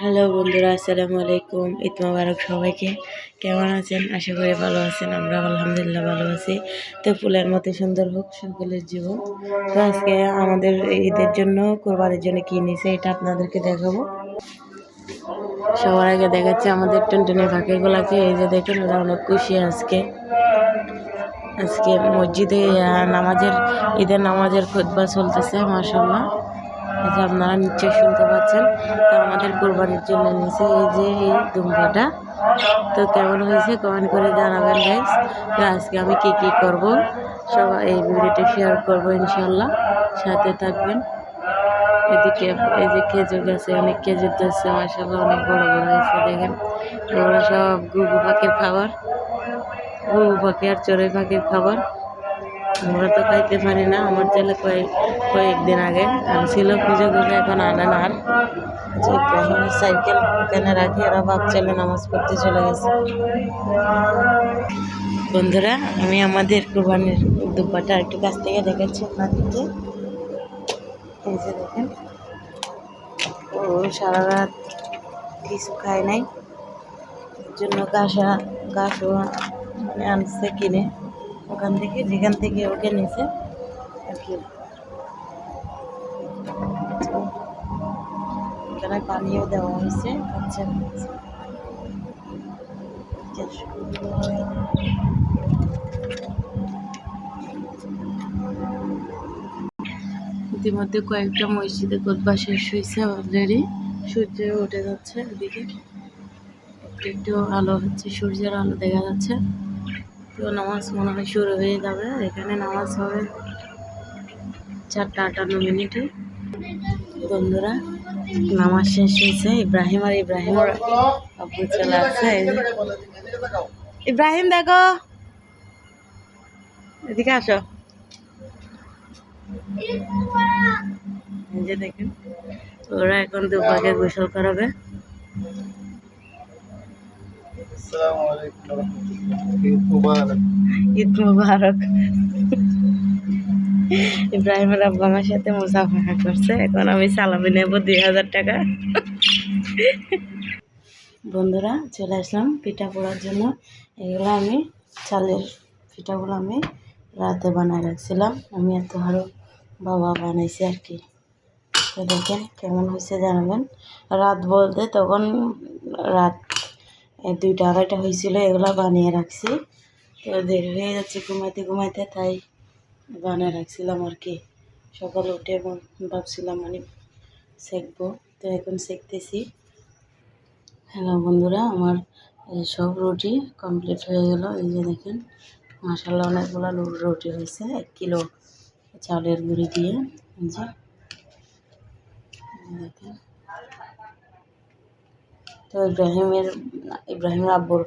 Hello বন্ধুরা, আসসালামু আলাইকুম। ঈদ মোবারক সবাইকে। কেমন আছেন? আশা করি ভালো আছেন। আমরা আলহামদুলিল্লাহ ভালো আছি। তো ফুলের মতো সুন্দর হোক সকলের জীবন। তো আজকে আমাদের ঈদের জন্য, কোরবানির জন্য কী নিয়েছে এটা আপনাদেরকে দেখাবো। সবার আগে দেখাচ্ছে আমাদের টুনটুনি পাখিগুলাকে। এই যে দেখেন, ওরা অনেক খুশি আজকে। আজকে মসজিদে ঈদের নামাজের খুতবা চলতেছে, মাশাআল্লাহ। এই যে আপনারা নিশ্চয়ই শুনতে পাচ্ছেন। তো আমাদের কোরবানির জন্য নিয়েছে এই যে এই দুম্বাটা। তো কেমন হয়েছে কমেন্ট করে জানাবেন গাইস। তো আজকে আমি কি করব সবাই এই ভিডিওটা শেয়ার করবো ইনশাল্লাহ, সাথে থাকবেন। এদিকে এই যে খেজুর গাছে অনেক খেজুর ধরছে, মাশাআল্লাহ অনেক বড় বড় হয়েছে। দেখেন এগুলো সব ঘুঘু পাখির খাবার, ঘুঘু পাখি আর চড়ুই পাখির খাবার। আমরা তো খাইতে পারি না। আমার ছেলে কয়েকদিন আগে আনছিল খুঁজে খুঁজে, এখন আনেন। আর যে ইব্রাহিমের সাইকেল এখানে রাখি, ওরা বাপ ছেলে নামাজ পড়তে চলে গেছে। বন্ধুরা, আমি আমাদের কোরবানির দুব্বাটা একটু কাছ থেকে দেখাচ্ছি আপনাদেরকে। এই যে দেখেন, ও সারা রাত কিছু খায় নাই, এর জন্য ঘাসও মানে আনছে কিনে ওখান থেকে, যেখান থেকে ওকে নিছে আর কি। এখানে পানিও দেওয়া হয়েছে, খাচ্ছে। ইতিমধ্যে কয়েকটা মসজিদে খুতবা শেষ হয়েছে অলরেডি। সূর্য উঠে যাচ্ছে, এদিকে একটু একটু আলো হচ্ছে, সূর্যের আলো দেখা যাচ্ছে। তো নামাজ মনে হয় শুরু হয়ে যাবে। এখানে নামাজ হবে 4:58 বন্ধুরা, নামাজ শেষ হয়েছে। ইব্রাহিমের আব্বু চলে আসছে। ইব্রাহিম দেখো, এদিকে আসো। এই যে দেখেন, ওরা এখন দুপাকে গোসল করাবে। ঈদ মুবারক। ইব্রাহিমের আব্বা আমার সাথে মুসাফা করছে। এখন আমি সালামি নেব 2000 টাকা। বন্ধুরা, চলে আসলাম পিঠা পোড়ার জন্য। এগুলো আমি চালের পিঠাগুলো আমি রাতে বানায় রাখছিলাম। আমি এত আরও বাবা বানাইছি আর কি। তো দেখেন কেমন হয়েছে জানাবেন। রাত বলতে তখন রাত 2টা-2:30 হয়েছিল। এগুলো বানিয়ে রাখছি। তো দেরি হয়ে যাচ্ছে ঘুমাইতে ঘুমাইতে, তাই বানিয়ে রাখছিলাম আর কি। সকালে উঠে ভাবছিলাম মানে সেঁকবো, তো এখন সেঁকতেছি। হ্যালো বন্ধুরা, আমার সব রুটি কমপ্লিট হয়ে গেল। এই যে দেখেন, মাশাআল্লাহ অনেকগুলো রুটি হয়েছে 1 কিলো চালের গুঁড়ি দিয়ে। এই যে দেখেন। তো ইব্রাহিমের আব্বুর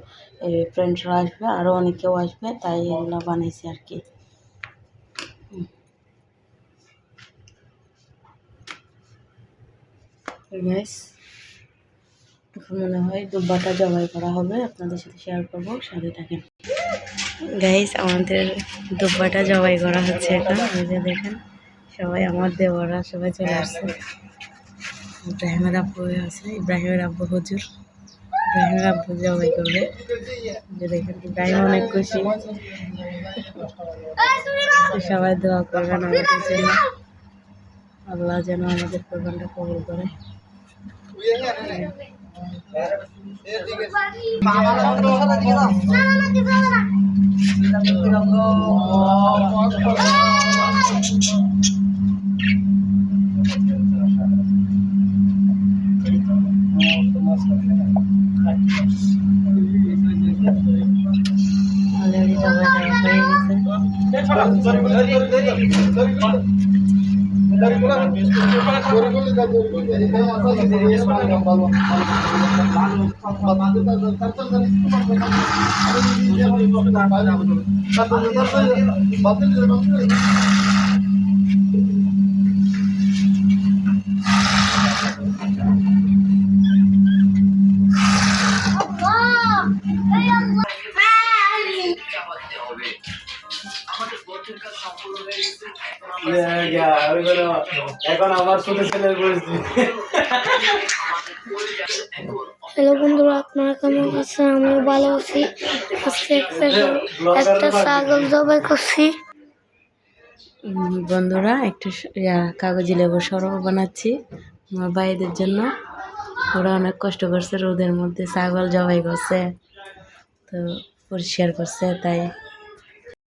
ফ্রেন্ডসরা আসবে, আরও অনেকেও আসবে, তাই এগুলো বানাইছি আর কি। গাইস, এখন মনে হয় দুব্বাটা জবাই করা হবে, আপনাদের সাথে শেয়ার করবো, সাথে থাকেন। গাইস, আমাদের দুব্বাটা জবাই করা হচ্ছে এখন। এই যে দেখেন, সবাই আমার দেওয়ারা সবাই চলে আসছে। ইব্রাহিমের আব্বু আছে, ইব্রাহিমের আব্বু হুজুর। ইব্রাহিমের আব্বু জবাই করবে। যে দেখেন, ইব্রাহিম অনেক খুশি। সবাই দোয়া করবেন আমাদের জন্য, আল্লাহ যেন আমাদের কোরবানটা কবুল করে। অলরেডি সবাই দেওয়া হয়ে গেছে। এখন আমার ছোট ছেলের পরিস্থিতি। হ্যালো বন্ধুরা, আপনারা কেমন আছেন? আমিও ভালো আছি। আজকে একটা ছাগল জবাই করছি। বন্ধুরা একটু কাগজি লেবুর শরবত বানাচ্ছি আমার ভাইদের জন্য। ওরা অনেক কষ্ট করছে, রোদের মধ্যে ছাগল জবাই করছে, তো পরিষ্কার করছে, তাই